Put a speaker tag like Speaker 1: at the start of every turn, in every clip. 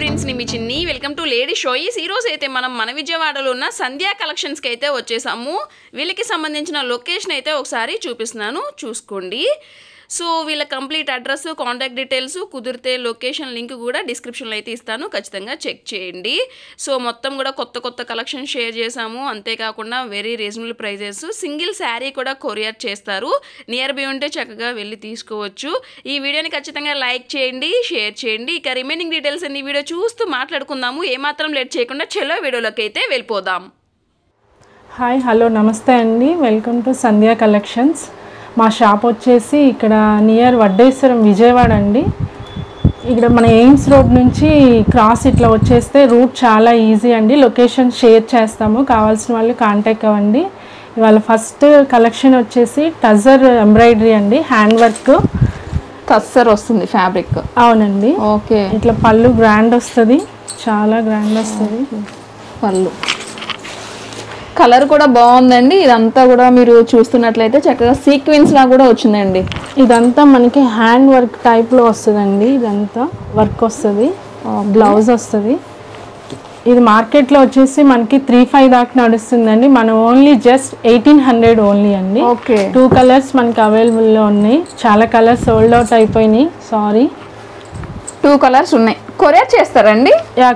Speaker 1: Friends ని మీ చిన్ని welcome to lady షోయిస్ ఈ రోజు అయితే మనం మన విజయవాడలో ఉన్న సంధ్యా కలెక్షన్స్ కి అయితే వచ్చేసాము వీళ్ళకి సంబంధించిన లొకేషన్ అయితే ఒకసారి చూపిస్తున్నాను చూసుకోండి సో వీళ్ళ కంప్లీట్ అడ్రస్ కాంటాక్ట్ డీటెయిల్స్ కుదిరితే లొకేషన్ లింక్ కూడా డిస్క్రిప్షన్లో అయితే ఇస్తాను ఖచ్చితంగా చెక్ చేయండి సో మొత్తం కూడా కొత్త కలెక్షన్ షేర్ చేసాము అంతేకాకుండా very reasonable prices single sari కూడా కొరియర్ చేస్తారు నియర్ బై ఉంటే చక్కగా వెళ్ళి తీసుకోవచ్చు ఈ వీడియోని ఖచ్చితంగా లైక్ చేయండి షేర్ చేయండి ఇక రిమైనింగ్ డీటెయిల్స్ అన్ని వీడియో చూస్తూ మాట్లాడుకుందాము ఏమాత్రం లేట్ చేయకుండా చలో వీడియోలోకి అయితే వెళ్ళిపోదాం
Speaker 2: హాయ్ హలో నమస్తే అండి వెల్కమ్ టు సంధ్యా కలెక్షన్స్ మా షాప్ వచ్చేసి ఇక్కడ నియర్ వడ్డేశ్వరం విజయవాడ అండి ఇక్కడ మన ఎయిమ్స్ రోడ్ నుంచి క్రాస్ ఇట్లా వచ్చేస్తే రూట్ చాలా ఈజీ అండి లొకేషన్ షేర్ చేస్తాము కావాల్సిన వాళ్ళు కాంటాక్ట్ అవ్వండి ఇవాళ ఫస్ట్ కలెక్షన్ వచ్చేసి టజర్ ఎంబ్రాయిడరీ అండి హ్యాండ్ వర్క్
Speaker 3: టస్సర్ వస్తుంది ఫ్యాబ్రిక్
Speaker 2: అవునండి
Speaker 3: ఓకే
Speaker 2: ఇట్లా పళ్ళు గ్రాండ్ వస్తుంది చాలా గ్రాండ్ వస్తుంది
Speaker 3: పళ్ళు కలర్ కూడా బాగుందండి ఇదంతా కూడా మీరు చూస్తున్నట్లయితే చక్కగా సీక్వెన్స్ లా కూడా వచ్చిందండి
Speaker 2: ఇదంతా మనకి హ్యాండ్ వర్క్ టైప్లో వస్తుందండి ఇదంతా వర్క్ వస్తుంది బ్లౌజ్ వస్తుంది ఇది మార్కెట్లో వచ్చేసి మనకి 3,500 దాకా నడుస్తుందండి మనం ఓన్లీ జస్ట్ 1,800 ఓన్లీ అండి
Speaker 3: ఓకే
Speaker 2: 2 కలర్స్ మనకి అవైలబుల్లో ఉన్నాయి చాలా కలర్స్ సోల్డ్ అవుట్ అయిపోయినాయి సారీ
Speaker 3: 2 కలర్స్ ఉన్నాయి కొరియర్ చేస్తారండి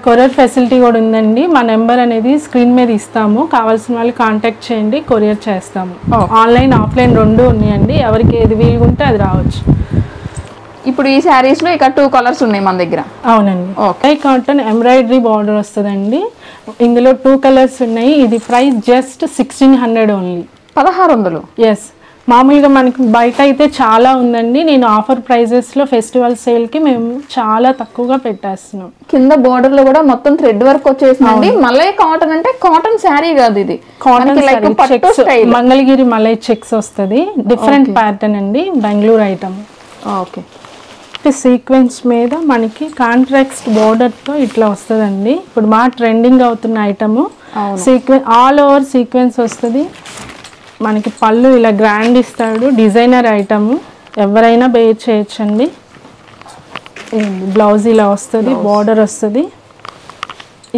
Speaker 2: కొరియర్ ఫెసిలిటీ కూడా ఉందండి మా నెంబర్ అనేది స్క్రీన్ మీద ఇస్తాము కావాల్సిన వాళ్ళు కాంటాక్ట్ చేయండి కొరియర్ చేస్తాము ఆన్లైన్ ఆఫ్లైన్ రెండు ఉన్నాయండి ఎవరికి ఏది వీలుగుంటే అది రావచ్చు
Speaker 3: ఇప్పుడు ఈ శారీస్ లో ఇక 2 కలర్స్ ఉన్నాయి మన దగ్గర
Speaker 2: అవునండి ఓకే కాటన్ ఎంబ్రాయిడరీ బార్డర్ వస్తుందండి ఇందులో 2 కలర్స్ ఉన్నాయి ఇది ప్రైస్ జస్ట్ 1,600 ఓన్లీ
Speaker 3: 1,600
Speaker 2: ఎస్ మామూలుగా మనకి బయట అయితే చాలా ఉందండి నేను ఆఫర్ ప్రైజెస్లో ఫెస్టివల్ సేల్కి మేము చాలా తక్కువగా పెట్టేస్తున్నాం
Speaker 3: కింద బోర్డర్ లో కూడా మొత్తం థ్రెడ్ వర్క్ వచ్చేసిందండి మలై కాటన్ అంటే కాటన్ శారీ కాదు ఇది
Speaker 2: cotton checks Mangalagiri malai checks వస్తుంది డిఫరెంట్ ప్యాటర్న్ అండి బెంగళూరు ఐటమ్
Speaker 3: ఓకే
Speaker 2: సీక్వెన్స్ మీద మనకి కాంట్రాక్ట్ బోర్డర్తో ఇట్లా వస్తుందండి ఇప్పుడు బాగా ట్రెండింగ్ అవుతున్న item sequence all over sequence వస్తుంది మనకి పళ్ళు ఇలా గ్రాండ్ ఇస్తాడు డిజైనర్ ఐటమ్ ఎవరైనా బేర్ చేయొచ్చండి బ్లౌజ్ ఇలా వస్తుంది బార్డర్ వస్తుంది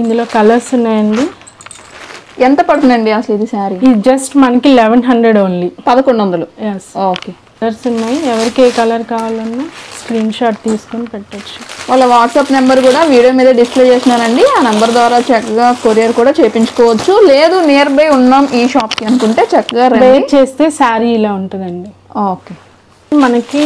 Speaker 2: ఇందులో కలర్స్ ఉన్నాయండి
Speaker 3: ఎంత పడుతుందండి అసలు ఇది శారీ
Speaker 2: ఇది జస్ట్ మనకి 1,100 ఓన్లీ
Speaker 3: 1,100
Speaker 2: ఎస్
Speaker 3: ఓకే
Speaker 2: కలర్స్ ఉన్నాయి ఎవరికి ఏ కలర్ కావాలన్నా స్క్రీన్ షాట్ తీసుకొని పెట్టచ్చు
Speaker 3: వాళ్ళ వాట్సాప్ నెంబర్ కూడా వీడియో మీద డిస్ప్లే చేసినానండి ఆ నెంబర్ ద్వారా చక్కగా కొరియర్ కూడా చేయించుకోవచ్చు లేదు నియర్ బై ఉన్నాం ఈ షాప్కి అనుకుంటే చక్కగా
Speaker 2: వేర్ చేస్తే శారీ ఇలా ఉంటుందండి
Speaker 3: ఓకే
Speaker 2: మనకి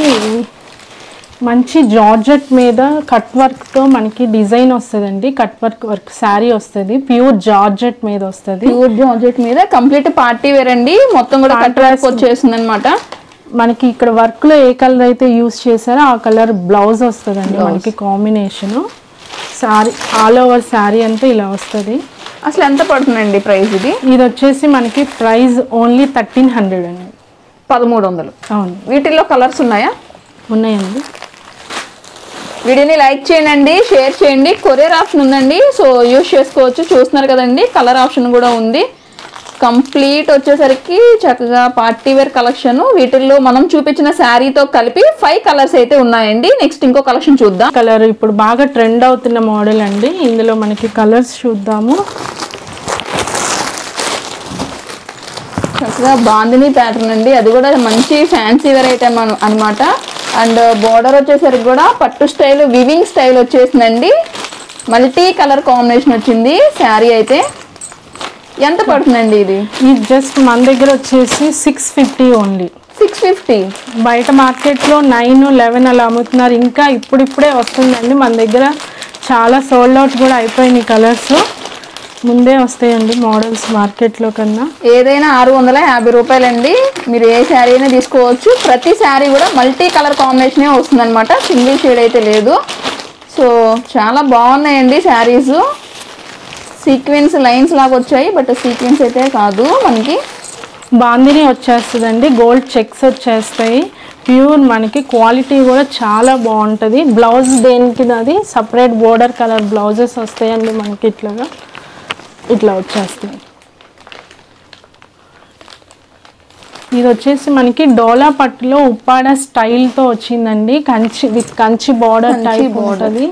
Speaker 2: మంచి జార్జెట్ మీద కట్ వర్క్తో మనకి డిజైన్ వస్తుందండి కట్ వర్క్ శారీ వస్తుంది ప్యూర్ జార్జెట్ మీద వస్తుంది
Speaker 3: ప్యూర్ జార్జెట్ మీద కంప్లీట్ పార్టీ వేర్ అండి మొత్తం కూడా కట్ వర్క్ వచ్చేస్తుంది అనమాట
Speaker 2: మనకి ఇక్కడ వర్క్ లో ఏ కలర్ అయితే యూస్ చేశారో ఆ కలర్ బ్లౌజ్ వస్తుందండి మనకి combination sorry all over sari అంతా ఇలా వస్తుంది
Speaker 3: అసలు ఎంత పడుతుందండి ప్రైస్ ఇది
Speaker 2: వచ్చేసి మనకి ప్రైస్ ఓన్లీ 1,300 అండి
Speaker 3: 1,300
Speaker 2: అవును
Speaker 3: వీటిల్లో కలర్స్ ఉన్నాయా
Speaker 2: ఉన్నాయండి
Speaker 3: వీడియోని లైక్ చేయండి షేర్ చేయండి కొరియర్ ఆప్షన్ ఉందండి సో యూస్ చేసుకోవచ్చు చూస్తున్నారు కదండి కలర్ ఆప్షన్ కూడా ఉంది కంప్లీట్ వచ్చేసరికి చక్కగా పార్టీ వేర్ కలెక్షన్ వీటిల్లో మనం చూపించిన శారీతో కలిపి 5 కలర్స్ అయితే ఉన్నాయండి నెక్స్ట్ ఇంకో కలెక్షన్ చూద్దాం
Speaker 2: కలర్ ఇప్పుడు బాగా ట్రెండ్ అవుతున్న మోడల్ అండి ఇందులో మనకి కలర్స్ చూద్దాము
Speaker 3: చక్కగా బాందిని ప్యాటర్న్ అండి అది కూడా మంచి ఫ్యాన్సీ వేర్ ఐటమ్ అనమాట అండ్ బోర్డర్ వచ్చేసరికి కూడా పట్టు స్టైల్ వివింగ్ స్టైల్ వచ్చేసిందండి మల్టీ కలర్ కాంబినేషన్ వచ్చింది శారీ అయితే ఎంత పడుతుందండి ఇది
Speaker 2: జస్ట్ మన దగ్గర వచ్చేసి 650 ఓన్లీ
Speaker 3: 650
Speaker 2: బయట మార్కెట్లో 9-11 అలా అమ్ముతున్నారు ఇంకా ఇప్పుడిప్పుడే వస్తుందండి మన దగ్గర చాలా సోల్డ్ అవుట్ కూడా అయిపోయినాయి కలర్స్ ముందే వస్తాయండి మోడల్స్ మార్కెట్లో కన్నా
Speaker 3: ఏదైనా 650 రూపాయలండి మీరు ఏ శారీ అయినా తీసుకోవచ్చు ప్రతి శారీ కూడా మల్టీ కలర్ కాంబినేషనే వస్తుంది అనమాట సింగిల్ షేడ్ అయితే లేదు సో చాలా బాగున్నాయండి శారీస్ సీక్వెన్స్ లైన్స్ లాగా వచ్చాయి బట్ సీక్వెన్స్ అయితే కాదు మనకి
Speaker 2: బాందిని వచ్చేస్తుందండి గోల్డ్ చెక్స్ వచ్చేస్తాయి ప్యూర్ మనకి క్వాలిటీ కూడా చాలా బాగుంటుంది బ్లౌజ్ దేనికి అది సపరేట్ బోర్డర్ కలర్ బ్లౌజెస్ వస్తాయండి మనకి ఇట్లా వచ్చేస్తాయి ఇది వచ్చేసి మనకి డోలా పట్టులో ఉప్పాడ స్టైల్ తో వచ్చిందండి Kanchi with Kanchi border type ఉంటది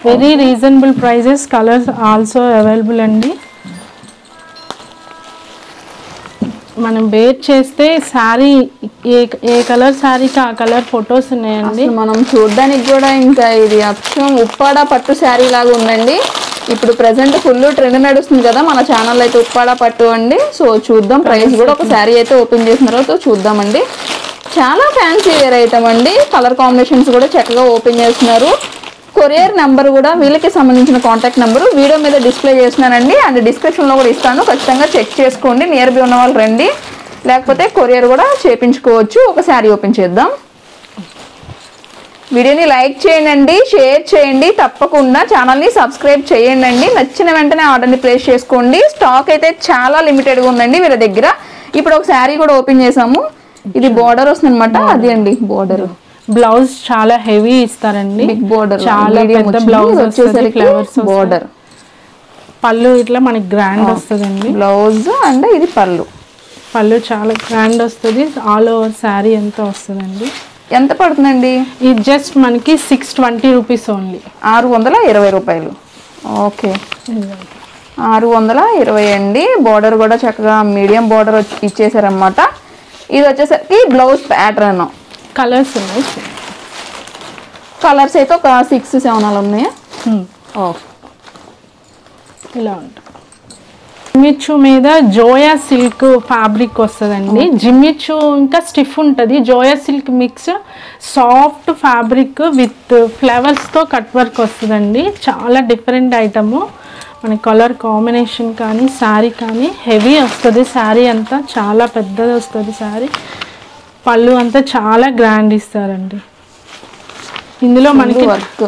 Speaker 2: very reasonable prices, colours also available అండి. మనం వేర్ చేస్తే శారీ ఏ కలర్ శారీకి ఆ కలర్ ఫొటోస్ ఉన్నాయండి.
Speaker 3: మనం చూడడానికి కూడా ఇంకా ఇది అచ్చం ఉప్పాడ పట్టు శారీ లాగా ఉందండి. ఇప్పుడు ప్రెసెంట్ ఫుల్ ట్రెండ్ నడుస్తుంది కదా మన ఛానల్ అయితే ఉప్పాడ పట్టు అండి. సో చూద్దాం, ప్రైస్ కూడా ఒక శారీ అయితే ఓపెన్ చేసిన తర్వాత చూద్దామండి. చాలా ఫ్యాన్సీ వేర్ ఐటమ్ అండి. కలర్ కాంబినేషన్స్ కూడా చక్కగా ఓపెన్ చేస్తున్నారు. కొరియర్ నెంబర్ కూడా వీళ్ళకి సంబంధించిన కాంటాక్ట్ నెంబరు వీడియో మీద డిస్ప్లే చేస్తున్నానండి. అండ్ డిస్క్రిప్షన్లో కూడా ఇస్తాను, ఖచ్చితంగా చెక్ చేసుకోండి. నియర్ బై ఉన్న వాళ్ళు రండి, లేకపోతే కొరియర్ కూడా చేయించుకోవచ్చు. ఒక శారీ ఓపెన్ చేద్దాం. వీడియోని లైక్ చేయండి, షేర్ చేయండి, తప్పకుండా ఛానల్ని సబ్స్క్రైబ్ చేయండి. నచ్చిన వెంటనే ఆర్డర్ని ప్లేస్ చేసుకోండి. స్టాక్ అయితే చాలా లిమిటెడ్గా ఉందండి వీళ్ళ దగ్గర. ఇప్పుడు ఒక శారీ కూడా ఓపెన్ చేసాము. ఇది బోర్డర్ వస్తుంది అనమాట, అది అండి బోర్డర్.
Speaker 2: బ్లౌజ్ చాలా హెవీ ఇస్తారండి,
Speaker 3: బిగ్ బోర్డర్,
Speaker 2: చాలా పెద్ద బ్లౌజ్ వచ్చేసరికి ఫ్లవర్స్
Speaker 3: బోర్డర్.
Speaker 2: పళ్ళు ఇట్లా మనకి గ్రాండ్ వస్తుందండి.
Speaker 3: బ్లౌజ్ అండ్ ఇది పళ్ళు.
Speaker 2: పళ్ళు చాలా గ్రాండ్ వస్తుంది. ఆల్ ఓవర్ శారీ ఎంత వస్తుందండి.
Speaker 3: ఎంత పడుతుందండి?
Speaker 2: ఇది జస్ట్ మనకి 620 రూపీస్ ఓన్లీ,
Speaker 3: 620 రూపాయలు. ఓకే, 620 అండి. బోర్డర్ కూడా చక్కగా మీడియం బోర్డర్ ఇచ్చేసారనమాట. ఇది వచ్చేసరికి బ్లౌజ్ ప్యాటర్న్.
Speaker 2: కలర్స్ ఉన్నాయి,
Speaker 3: కలర్స్ అయితే ఒక 6-7 అలా ఉన్నాయా? ఓకే,
Speaker 2: ఇలా ఉంటుంది. జిమ్మిచ్చు మీద జోయా సిల్క్ ఫ్యాబ్రిక్ వస్తుందండి. జిమ్మిచ్చు ఇంకా స్టిఫ్ ఉంటుంది, జోయా silk mix soft fabric with ఫ్లవర్స్తో కట్ వర్క్ వస్తుందండి. చాలా డిఫరెంట్ ఐటము. మన కలర్ కాంబినేషన్ కానీ శారీ కానీ హెవీ వస్తుంది. శారీ అంతా చాలా పెద్దది వస్తుంది శారీ. పళ్ళు అంతా చాలా గ్రాండ్ ఇస్తారండి. ఇందులో మనకి
Speaker 3: వర్క్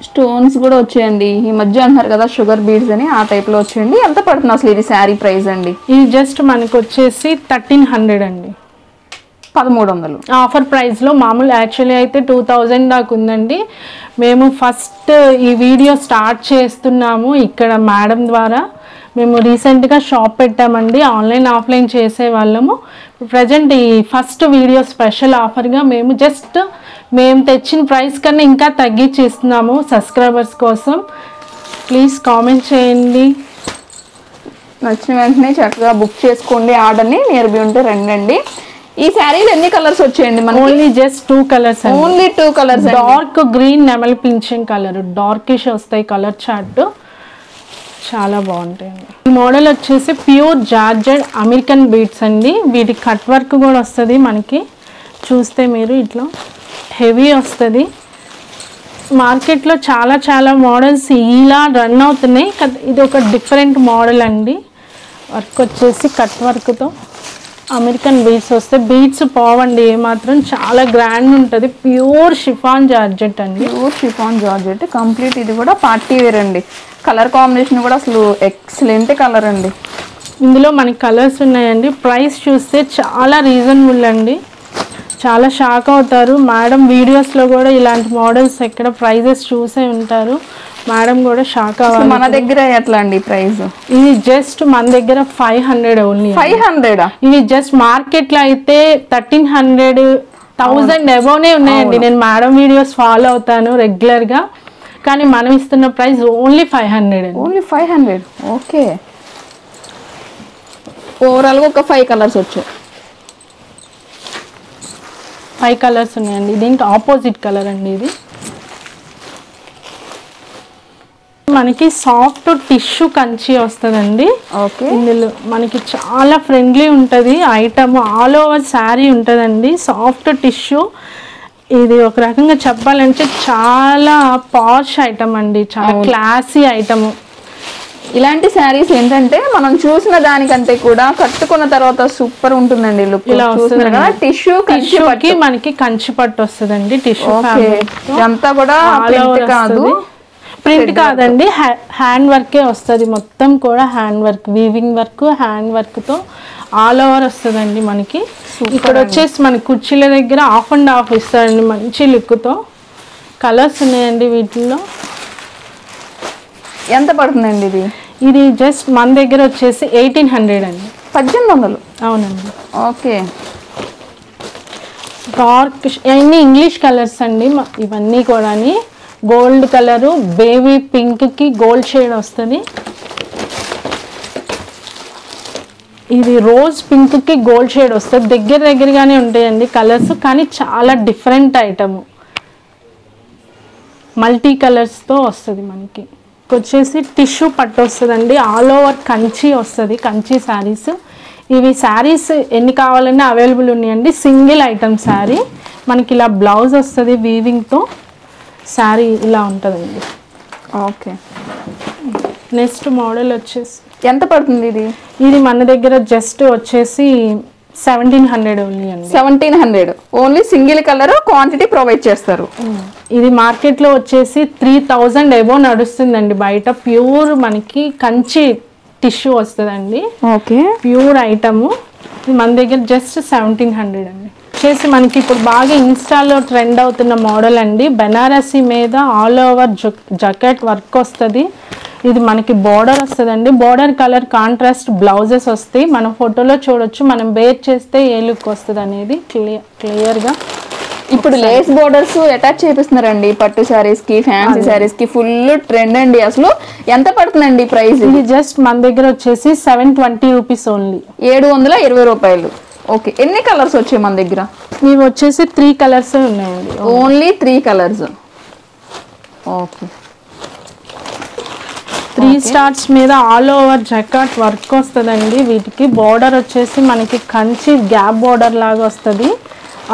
Speaker 3: స్టోన్స్ కూడా వచ్చాయండి. ఈ మధ్య అంటున్నారు కదా షుగర్ బీడ్స్ అని, ఆ టైప్లో వచ్చేయండి. ఎంత పడుతుంది అసలు ఇది శారీ ప్రైస్ అండి?
Speaker 2: ఇది జస్ట్ మనకు వచ్చేసి 1300 అండి,
Speaker 3: 1300.
Speaker 2: ఆఫర్ ప్రైస్లో. మామూలు యాక్చువల్లీ అయితే 2000 దాకా ఉందండి. మేము ఫస్ట్ ఈ వీడియో స్టార్ట్ చేస్తున్నాము ఇక్కడ మేడం ద్వారా. మేము రీసెంట్గా షాప్ పెట్టామండి, ఆన్లైన్ ఆఫ్లైన్ చేసేవాళ్ళము. ప్రజెంట్ ఈ ఫస్ట్ వీడియో స్పెషల్ ఆఫర్గా మేము జస్ట్ మేము తెచ్చిన ప్రైస్ కన్నా ఇంకా తగ్గించి ఇస్తున్నాము సబ్స్క్రైబర్స్ కోసం. ప్లీజ్ కామెంట్ చేయండి,
Speaker 3: నచ్చిన వెంటనే చక్కగా బుక్ చేసుకోండి ఆర్డర్ని. నియర్ బై ఉంటే రండి. ఈ శారీలో ఎన్ని కలర్స్ వచ్చాయండి మనకి?
Speaker 2: Only just 2 colours,
Speaker 3: only 2 colours.
Speaker 2: Dark green నెమలి పింఛన్ కలర్, డార్కిష్ వస్తాయి కలర్ చార్ట్, చాలా బాగుంటాయండి. ఈ మోడల్ వచ్చేసి ప్యూర్ జార్జెడ్ అమెరికన్ బీడ్స్ అండి. వీటి కట్ వర్క్ కూడా వస్తుంది మనకి. చూస్తే మీరు ఇట్లా హెవీ వస్తుంది. మార్కెట్లో చాలా మోడల్స్ ఇలా రన్ అవుతున్నాయి, ఇది ఒక డిఫరెంట్ మోడల్ అండి. వర్క్ వచ్చేసి కట్ వర్క్తో అమెరికన్ బీడ్స్ వస్తాయి. బీడ్స్ పోవండి ఏమాత్రం, చాలా గ్రాండ్ ఉంటుంది. ప్యూర్ షిఫాన్ జార్జెట్ అండి,
Speaker 3: ప్యూర్ షిఫాన్ జార్జెట్ కంప్లీట్. ఇది కూడా పార్టీ వేర్ అండి. కలర్ కాంబినేషన్ కూడా అసలు ఎక్సలెంట్ కలర్ అండి.
Speaker 2: ఇందులో మనకి కలర్స్ ఉన్నాయండి. ప్రైస్ చూస్తే చాలా రీజనబుల్ అండి, చాలా షాక్ అవుతారు. మేడం వీడియోస్లో కూడా ఇలాంటి మోడల్స్ ఎక్కడ ప్రైజెస్ చూసే ఉంటారు. మేడం కూడా షాక్ అవ్వాలి.
Speaker 3: మన దగ్గర ఎట్లా అండి ప్రైస్?
Speaker 2: ఇది జస్ట్ మన దగ్గర 500 ఓన్లీ.
Speaker 3: 500?
Speaker 2: ఇవి జస్ట్ మార్కెట్లో అయితే 1300, 1000 అబోవ్నే ఉన్నాయండి. నేను మేడం వీడియోస్ ఫాలో అవుతాను రెగ్యులర్గా, కానీ మనం ఇస్తున్న ప్రైస్ ఓన్లీ 500 అండి.
Speaker 3: ఓన్లీ 500. ఓకే, ఓవరాల్గా ఒక 5 కలర్స్ వచ్చాయి.
Speaker 2: 5 కలర్స్ ఉన్నాయండి. దీనికి ఆపోజిట్ కలర్ అండి. ఇది మనకి సాఫ్ట్ టిష్యూ కంచి వస్తుందండి.
Speaker 3: ఓకే,
Speaker 2: ఇందులో మనకి చాలా ఫ్రెండ్లీ ఉంటుంది ఐటమ్. ఆల్ ఓవర్ శారీ ఉంటుందండి, సాఫ్ట్ టిష్యూ. ఇది ఒక రకంగా చెప్పాలంటే చాలా పాష్ ఐటమ్ అండి, చాలా క్లాసీ ఐటమ్.
Speaker 3: ఇలాంటి శారీస్ ఏంటంటే మనం చూసిన దానికంటే కూడా కట్టుకున్న తర్వాత సూపర్ ఉంటుందండి లుక్.
Speaker 2: ఇలా వస్తుంది కదా,
Speaker 3: టిష్యూకి
Speaker 2: మనకి కంచి పట్టు వస్తుందండి. టిష్యూ
Speaker 3: అంతా కూడా
Speaker 2: ప్రింట్ కాదండి, హ్యాండ్ వర్కే వస్తుంది. మొత్తం కూడా hand work, weaving work, hand వర్క్తో ఆల్ ఓవర్ వస్తుందండి మనకి. ఇక్కడ వచ్చేసి మన కుర్చీల దగ్గర ఆఫ్ అండ్ ఆఫ్ ఇస్తారండి మంచి లుక్తో. కలర్స్ ఉన్నాయండి వీటిల్లో.
Speaker 3: ఎంత పడుతుందండి ఇది?
Speaker 2: ఇది జస్ట్ మన దగ్గర వచ్చేసి 1800 అండి.
Speaker 3: 1800?
Speaker 2: అవునండి.
Speaker 3: ఓకే,
Speaker 2: డార్క్ అన్ని ఇంగ్లీష్ కలర్స్ అండి ఇవన్నీ కూడా. గోల్డ్ కలరు, బేబీ పింక్కి గోల్డ్ షేడ్ వస్తుంది. ఇది రోజ్ పింక్కి గోల్డ్ షేడ్ వస్తుంది. దగ్గరగానే ఉంటాయండి కలర్స్, కానీ చాలా డిఫరెంట్ ఐటమ్. మల్టీ కలర్స్తో వస్తుంది మనకి. వచ్చేసి టిష్యూ పట్టు వస్తుందండి, ఆల్ ఓవర్ కంచి వస్తుంది, కంచి శారీస్. ఇవి శారీస్ ఎన్ని కావాలన్నా అవైలబుల్ ఉన్నాయండి. సింగిల్ ఐటమ్ శారీ మనకి ఇలా బ్లౌజ్ వస్తుంది వీవింగ్తో. శారీ ఇలా ఉంటుందండి.
Speaker 3: ఓకే,
Speaker 2: నెక్స్ట్ మోడల్ వచ్చేసి
Speaker 3: ఎంత పడుతుంది ఇది?
Speaker 2: ఇది మన దగ్గర జస్ట్ వచ్చేసి 1700 ఓన్లీ అండి.
Speaker 3: 1700 only. Single colour, quantity provide చేస్తారు.
Speaker 2: ఇది మార్కెట్లో వచ్చేసి 3000 ఎబో నడుస్తుందండి బయట. ప్యూర్ మనకి కంచి టిష్యూ వస్తుందండి.
Speaker 3: Okay,
Speaker 2: pure item. మన దగ్గర జస్ట్ 1700 అండి. వచ్చేసి మనకి ఇప్పుడు బాగా ఇన్స్టాలో ట్రెండ్ అవుతున్న మోడల్ అండి. బెనారసీ మీద ఆల్ ఓవర్ జకెట్ వర్క్ వస్తుంది. ఇది మనకి బోర్డర్ వస్తుందండి. బోర్డర్ కలర్ కాంట్రాస్ట్ బ్లౌజెస్ వస్తాయి. మనం ఫోటోలో చూడొచ్చు, మనం బేర్ చేస్తే ఏ లుక్ వస్తుంది అనేది క్లియర్గా.
Speaker 3: ఇప్పుడు లేస్ బోర్డర్స్ అటాచ్ చేపిస్తున్నారండి పట్టు శారీస్ కి, ఫ్యాన్సీ శారీస్ కి. ఫుల్ ట్రెండ్ అండి. అసలు ఎంత పడుతుందండి ప్రైస్?
Speaker 2: ఇది జస్ట్ మన దగ్గర వచ్చేసి 720 రూపీస్ ఓన్లీ.
Speaker 3: 720 రూపాయలు. ఓకే, ఎన్ని కలర్స్ వచ్చాయి మన దగ్గర?
Speaker 2: ఇవి వచ్చేసి 3 కలర్స్ ఉన్నాయండి.
Speaker 3: Only 3 colours. ఓకే,
Speaker 2: 3 స్టార్స్ మీద ఆల్ ఓవర్ జకాట్ వర్క్ వస్తుందండి. వీటికి బోర్డర్ వచ్చేసి మనకి కంచి గ్యాప్ బోర్డర్ లాగా వస్తుంది.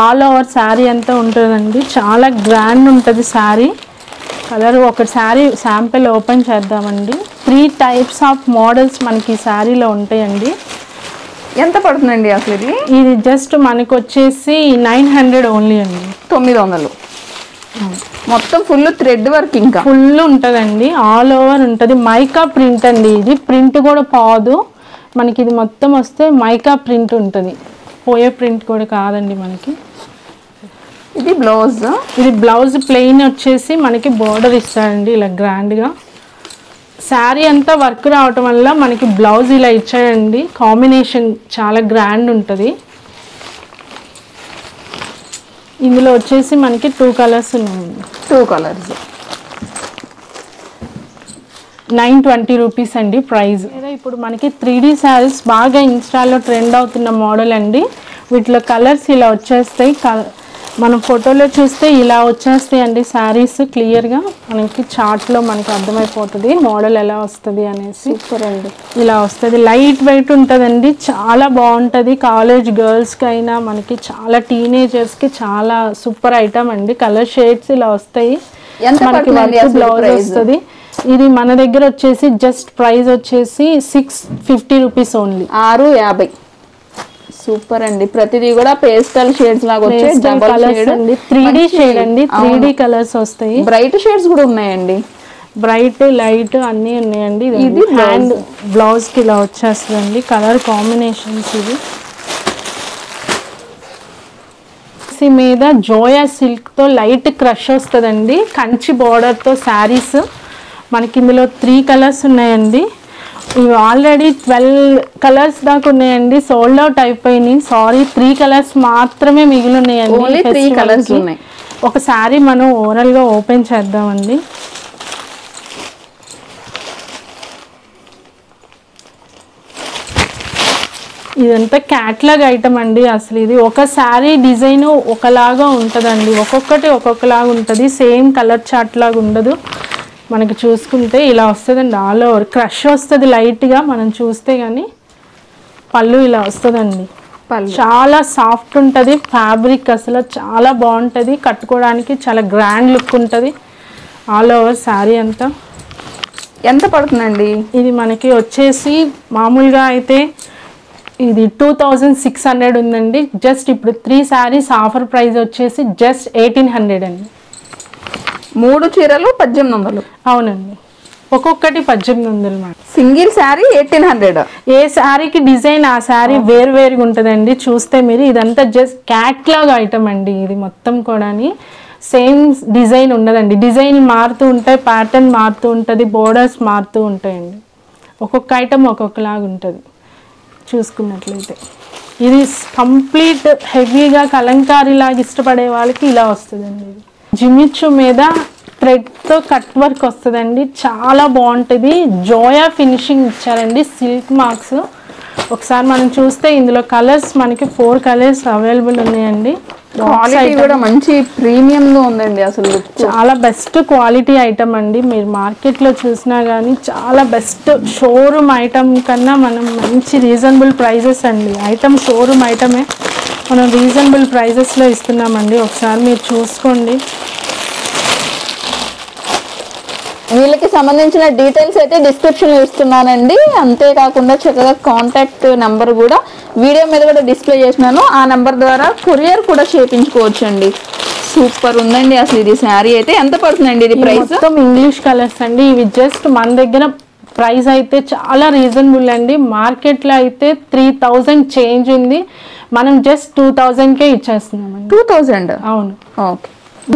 Speaker 2: ఆల్ ఓవర్ శారీ అంతా ఉంటుందండి. చాలా గ్రాండ్ ఉంటుంది శారీ. కలర్ ఒక శారీ శాంపిల్ ఓపెన్ చేద్దామండి. 3 టైప్స్ ఆఫ్ మోడల్స్ మనకి ఈ శారీలో ఉంటాయండి.
Speaker 3: ఎంత పడుతుందండి అసలు ఇది?
Speaker 2: ఇది జస్ట్ మనకు వచ్చేసి 900 ఓన్లీ అండి.
Speaker 3: 900. మొత్తం ఫుల్ థ్రెడ్ వర్క్, ఇంకా
Speaker 2: ఫుల్ ఉంటుందండి. ఆల్ ఓవర్ ఉంటుంది. మైకా ప్రింట్ అండి. ఇది ప్రింట్ కూడా పోదు మనకి. ఇది మొత్తం వస్తే మైకా ప్రింట్ ఉంటుంది, పోయే ప్రింట్ కూడా కాదండి మనకి.
Speaker 3: ఇది బ్లౌజ్.
Speaker 2: ఇది బ్లౌజ్ ప్లెయిన్ వచ్చేసి మనకి బోర్డర్ ఇస్తాడండి ఇలా గ్రాండ్గా. శారీ అంతా వర్క్ రావటం వల్ల మనకి బ్లౌజ్ ఇలా ఇచ్చాడండి. కాంబినేషన్ చాలా గ్రాండ్ ఉంటుంది. ఇందులో వచ్చేసి మనకి 2 కలర్స్ ఉన్నాయండి.
Speaker 3: 2 కలర్స్.
Speaker 2: 920 రూపీస్ అండి ప్రైస్. ఇప్పుడు మనకి 3D శారీస్ బాగా ఇన్స్టాలో ట్రెండ్ అవుతున్న మోడల్ అండి. వీటిలో కలర్స్ ఇలా వచ్చేస్తాయి. మనం ఫోటోలో చూస్తే ఇలా వచ్చేస్తాయి అండి శారీస్. క్లియర్గా మనకి చార్ట్లో మనకి అర్థమైపోతుంది మోడల్ ఎలా వస్తుంది అనేసి.
Speaker 3: సూపర్ అండి.
Speaker 2: ఇలా వస్తుంది. లైట్ వెయిట్ ఉంటుందండి. చాలా బాగుంటుంది. కాలేజ్ గర్ల్స్కి అయినా మనకి చాలా టీనేజర్స్కి చాలా సూపర్ ఐటమ్ అండి. కలర్ షేడ్స్ ఇలా వస్తాయి. మనకి వర్క్ బ్లౌజ్ వస్తుంది. ఇది మన దగ్గర వచ్చేసి జస్ట్ ప్రైస్ వచ్చేసి 650 రూపీస్ ఓన్లీ.
Speaker 3: 650. సూపర్ అండి. ప్రతిదీ కూడా పేస్టల్ షేడ్స్ లాగా వచ్చాయి. డబుల్ షేడ్
Speaker 2: అండి. 3D షేడ్ అండి. 3D కలర్స్ వస్తాయి.
Speaker 3: బ్రైట్ షేడ్స్ కూడా ఉన్నాయండి.
Speaker 2: బ్రైట్ లైట్ అన్నీ ఉన్నాయండి. ఇది హ్యాండ్ బ్లౌజ్ కి ఇలా వచ్చేస్తుందండి. కలర్ కాంబినేషన్స్ ఇవి. మీద జోయా సిల్క్ తో లైట్ క్రష్ వస్తుందండి. కంచి బోర్డర్ తో శారీస్ మనకి ఇందులో 3 కలర్స్ ఉన్నాయండి. ఇవి ఆల్రెడీ 12 కలర్స్ దాకా ఉన్నాయండి. సోల్డ్ అవుట్ అయిపోయినాయి. సారీ, 3 కలర్స్ మాత్రమే మిగిలి ఉన్నాయండి.
Speaker 3: ఓన్లీ 3 కలర్స్ ఉన్నాయి.
Speaker 2: ఒక శారీ మనం ఓవరాల్ గా ఓపెన్ చేద్దామండి. ఇదంతా క్యాట్లాగ్ ఐటమ్ అండి. అసలు ఇది ఒక శారీ డిజైన్ ఒకలాగా ఉంటుందండి. ఒక్కొక్కటి ఒక్కొక్కలాగా ఉంటుంది. సేమ్ కలర్ చార్ట్ లాగా ఉండదు. మనకి చూసుకుంటే ఇలా వస్తుందండి. ఆల్ ఓవర్ క్రష్ వస్తుంది లైట్గా మనం చూస్తే. కానీ పళ్ళు ఇలా వస్తుందండి. చాలా సాఫ్ట్ ఉంటుంది ఫ్యాబ్రిక్. అసలు చాలా బాగుంటుంది. కట్టుకోవడానికి చాలా గ్రాండ్ లుక్ ఉంటుంది. ఆల్ ఓవర్ శారీ అంతా.
Speaker 3: ఎంత పడుతుందండి
Speaker 2: ఇది? మనకి వచ్చేసి మామూలుగా అయితే ఇది 2600 ఉందండి. జస్ట్ ఇప్పుడు 3 శారీస్ ఆఫర్ ప్రైస్ వచ్చేసి జస్ట్ 1800 అండి.
Speaker 3: 3 చీరలు 1800.
Speaker 2: అవునండి, ఒక్కొక్కటి 1800.
Speaker 3: సింగిల్ శారీ 1800.
Speaker 2: ఏ శారీకి డిజైన్ ఆ శారీ వేరువేరుగా ఉంటుందండి. చూస్తే మీరు ఇదంతా జస్ట్ క్యాట్లాగ్ ఐటమ్ అండి. ఇది మొత్తం కూడా సేమ్ డిజైన్ ఉండదండి. డిజైన్ మారుతూ ఉంటాయి, ప్యాటర్న్ మారుతూ ఉంటుంది, బోర్డర్స్ మారుతూ ఉంటాయండి. ఒక్కొక్క ఐటమ్ ఒక్కొక్కలాగా ఉంటుంది చూసుకున్నట్లయితే. ఇది కంప్లీట్ హెవీగా కలంకారీ లాగా ఇష్టపడే వాళ్ళకి ఇలా వస్తుందండి. ఇది జిమిచ్చు మీద థ్రెడ్తో కట్ వర్క్ వస్తుందండి, చాలా బాగుంటుంది. జోయా ఫినిషింగ్ ఇచ్చారండి, సిల్క్ మార్క్స్. ఒకసారి మనం చూస్తే ఇందులో కలర్స్ మనకి 4 కలర్స్ అవైలబుల్ ఉన్నాయండి.
Speaker 3: క్వాలిటీ కూడా మంచి ప్రీమియంగా ఉందండి. అసలు
Speaker 2: చాలా బెస్ట్ క్వాలిటీ ఐటమ్ అండి. మీరు మార్కెట్లో చూసినా కానీ చాలా బెస్ట్ షోరూమ్ ఐటమ్ కన్నా మనం మంచి రీజనబుల్ ప్రైజెస్ అండి. ఐటమ్ షోరూమ్ ఐటమే మనం రీజనబుల్ ప్రైజెస్లో ఇస్తున్నామండి. ఒకసారి మీరు చూసుకోండి.
Speaker 3: వీళ్ళకి సంబంధించిన డీటెయిల్స్ అయితే డిస్క్రిప్షన్లో ఇస్తున్నానండి. అంతేకాకుండా చక్కగా కాంటాక్ట్ నెంబర్ కూడా వీడియో మీద కూడా డిస్ప్లే చేసినాను. ఆ నెంబర్ ద్వారా కొరియర్ కూడా చేయించుకోవచ్చు అండి. సూపర్ ఉందండి అసలు ఇది శారీ అయితే. ఎంత పడుతుందండి ఇది ప్రైస్?
Speaker 2: మొత్తం ఇంగ్లీష్ కలర్స్ అండి. ఇవి జస్ట్ మన దగ్గర ప్రైస్ అయితే చాలా రీజనబుల్ అండి. మార్కెట్లో అయితే 3000 చేంజ్ ఉంది, మనం జస్ట్ 2000కే ఇచ్చేస్తున్నామండి.
Speaker 3: 2000?
Speaker 2: అవును.
Speaker 3: ఓకే.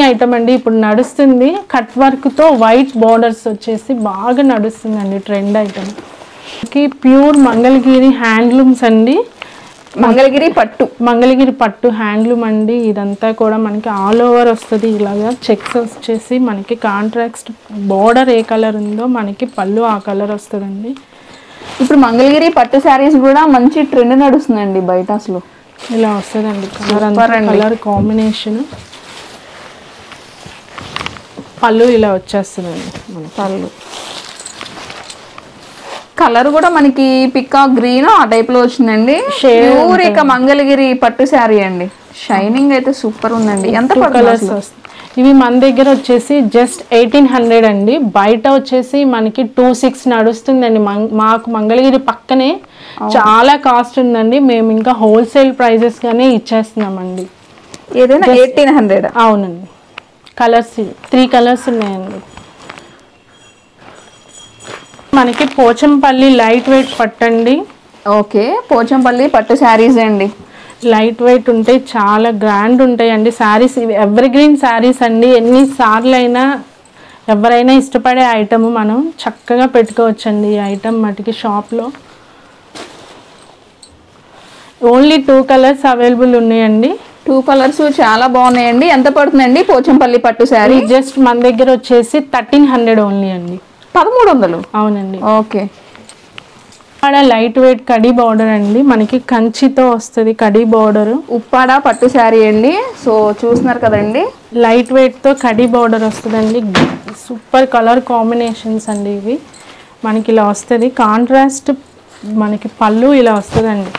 Speaker 2: ఐటమ్ అండి ఇప్పుడు నడుస్తుంది. కట్ వర్క్తో వైట్ బార్డర్స్ వచ్చేసి బాగా నడుస్తుందండి, trend item. Pure Mangalagiri handlooms అండి. మంగళగిరి పట్టు హ్యాండ్లూమ్ అండి. ఇదంతా కూడా మనకి ఆల్ ఓవర్ వస్తుంది. ఇలాగా చెక్స్ వచ్చేసి మనకి కాంట్రాక్ట్ బార్డర్ ఏ కలర్ ఉందో మనకి పళ్ళు ఆ కలర్ వస్తుందండి.
Speaker 3: ఇప్పుడు మంగళగిరి పట్టు శారీస్ కూడా మంచి ట్రెండ్ నడుస్తుందండి బయట. అసలు
Speaker 2: ఇలా వస్తుందండి కలర్ అంతా, కలర్ కాంబినేషన్. పళ్ళు ఇలా వచ్చేస్తుందండి. మన
Speaker 3: పళ్ళు కలర్ కూడా మనకి పికాక్ గ్రీన్ ఆ టైప్ లో వచ్చిందండి. ప్యూర్ ఇక మంగళగిరి పట్టు శారీ అండి. షైనింగ్ అయితే సూపర్ ఉందండి. ఎంత
Speaker 2: కలర్స్ వస్తాయి ఇవి? మన దగ్గర వచ్చేసి జస్ట్ 1800 అండి. బయట వచ్చేసి మనకి 26 నడుస్తుందండి. మాకు మంగళగిరి పక్కనే చాలా కాస్ట్ ఉందండి. మేము ఇంకా హోల్సేల్ ప్రైజెస్ గానే ఇచ్చేస్తున్నామండి.
Speaker 3: ఏదైనా 1800?
Speaker 2: అవునండి. కలర్స్ 3 కలర్స్ ఉన్నాయండి. మనకి పోచంపల్లి లైట్ వెయిట్ పట్టండి.
Speaker 3: ఓకే, పోచంపల్లి పట్టు శారీస్ అండి.
Speaker 2: లైట్ వెయిట్ ఉంటాయి, చాలా గ్రాండ్ ఉంటాయండి శారీస్. ఇవి ఎవర్ గ్రీన్ శారీస్ అండి. ఎన్నిసార్లు అయినా ఎవరైనా ఇష్టపడే ఐటమ్ మనం చక్కగా పెట్టుకోవచ్చండి. ఈ ఐటమ్ మటుకి షాప్లో ఓన్లీ 2 కలర్స్ అవైలబుల్ ఉన్నాయండి.
Speaker 3: 2 కలర్స్ చాలా బాగున్నాయండి. ఎంత పడుతుందండి పోచంపల్లి పట్టు శారీ?
Speaker 2: జస్ట్ మన దగ్గర వచ్చేసి 1300 ఓన్లీ అండి.
Speaker 3: 1300?
Speaker 2: అవునండి.
Speaker 3: Okay.
Speaker 2: Light weight khadi border అండి. మనకి కంచితో వస్తుంది కడీ బార్డర్.
Speaker 3: ఉప్పాడ పట్టు శారీ అండి. సో చూస్తున్నారు కదండి,
Speaker 2: లైట్ వెయిట్తో కడీ బార్డర్ వస్తుందండి. సూపర్ కలర్ కాంబినేషన్స్ అండి ఇవి. మనకి ఇలా వస్తుంది కాంట్రాస్ట్. మనకి పళ్ళు ఇలా వస్తుందండి.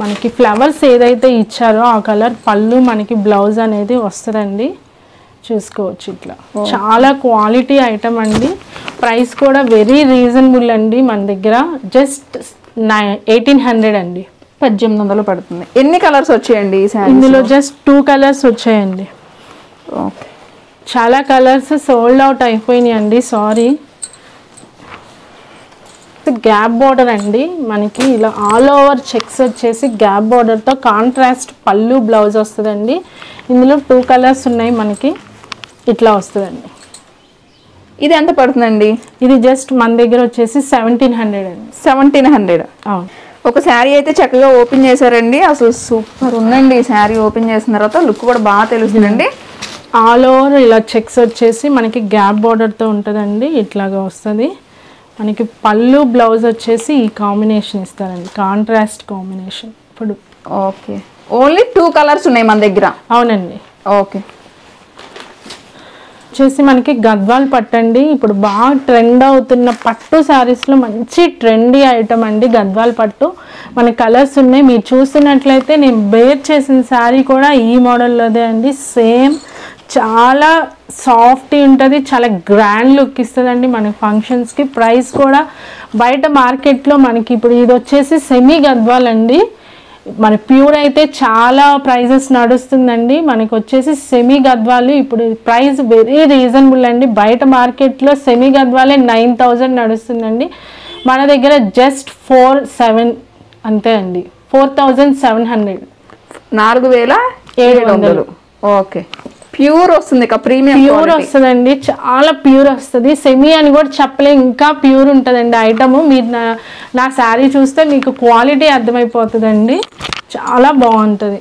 Speaker 2: మనకి ఫ్లవర్స్ ఏదైతే ఇచ్చారో ఆ కలర్ పళ్ళు, మనకి బ్లౌజ్ అనేది వస్తుందండి. చూసుకోవచ్చు ఇట్లా. చాలా క్వాలిటీ ఐటమ్ అండి. ప్రైస్ కూడా వెరీ రీజనబుల్ అండి. మన దగ్గర జస్ట్ 1800 అండి.
Speaker 3: 1800 పడుతుంది. ఎన్ని కలర్స్ వచ్చాయండి ఈ శారీ?
Speaker 2: ఇందులో జస్ట్ 2 కలర్స్ వచ్చాయండి.
Speaker 3: ఓకే.
Speaker 2: చాలా కలర్స్ సోల్డ్ అవుట్ అయిపోయినాయి అండి, సారీ. గ్యాప్ బార్డర్ అండి. మనకి ఇలా ఆల్ ఓవర్ చెక్స్ వచ్చేసి గ్యాప్ బార్డర్తో కాంట్రాస్ట్ పళ్ళు బ్లౌజ్ వస్తుందండి. ఇందులో 2 కలర్స్ ఉన్నాయి మనకి. ఇట్లా వస్తుందండి.
Speaker 3: ఇది ఎంత పడుతుందండి?
Speaker 2: ఇది జస్ట్ మన దగ్గర వచ్చేసి 1700 అండి.
Speaker 3: 1700?
Speaker 2: అవును.
Speaker 3: ఒక శారీ అయితే చక్కగా ఓపెన్ చేశారండి. అసలు సూపర్ ఉందండి. ఈ శారీ ఓపెన్ చేసిన తర్వాత లుక్ కూడా బాగా తెలుస్తుందండి.
Speaker 2: ఆల్ ఓవర్ ఇలా చెక్స్ వచ్చేసి మనకి గ్యాప్ బార్డర్తో ఉంటుందండి. ఇట్లాగా వస్తుంది. మనకి పళ్ళు బ్లౌజ్ వచ్చేసి ఈ కాంబినేషన్ ఇస్తారండి, కాంట్రాస్ట్ కాంబినేషన్. ఇప్పుడు
Speaker 3: ఓకే, ఓన్లీ 2 కలర్స్ ఉన్నాయి మన దగ్గర.
Speaker 2: అవునండి.
Speaker 3: ఓకే.
Speaker 2: వచ్చేసి మనకి గద్వాల్ పట్టండి. ఇప్పుడు బాగా ట్రెండ్ అవుతున్న పట్టు శారీస్లో మంచి ట్రెండీ ఐటమ్ అండి గద్వాల్ పట్టు. మన కలర్స్ ఉన్నాయి. మీరు చూస్తున్నట్లయితే నేను బేర్ చేసిన శారీ కూడా ఈ మోడల్లోదే అండి. సేమ్ చాలా సాఫ్ట్ ఉంటుంది, చాలా గ్రాండ్ లుక్ ఇస్తుందండి మన ఫంక్షన్స్కి. ప్రైస్ కూడా బయట మార్కెట్లో మనకి ఇప్పుడు ఇది వచ్చేసి సెమీ గద్వాల్ అండి. మన ప్యూర్ అయితే చాలా ప్రైజెస్ నడుస్తుందండి. మనకు వచ్చేసి సెమీ గద్వాలు ఇప్పుడు ప్రైస్ వెరీ రీజనబుల్ అండి. బయట మార్కెట్లో సెమీ గద్వాలే 9000 నడుస్తుందండి. మన దగ్గర జస్ట్ 4700 అంతే అండి. 4700.
Speaker 3: 4700. ఓకే. ప్యూర్ వస్తుంది, ప్రీమియం
Speaker 2: ప్యూర్ వస్తుందండి. చాలా ప్యూర్ వస్తుంది. సెమీ అని కూడా చెప్పలే, ఇంకా ప్యూర్ ఉంటుందండి ఐటమ్. మీరు నా శారీ చూస్తే మీకు క్వాలిటీ అర్థమైపోతుందండి. చాలా బాగుంటుంది.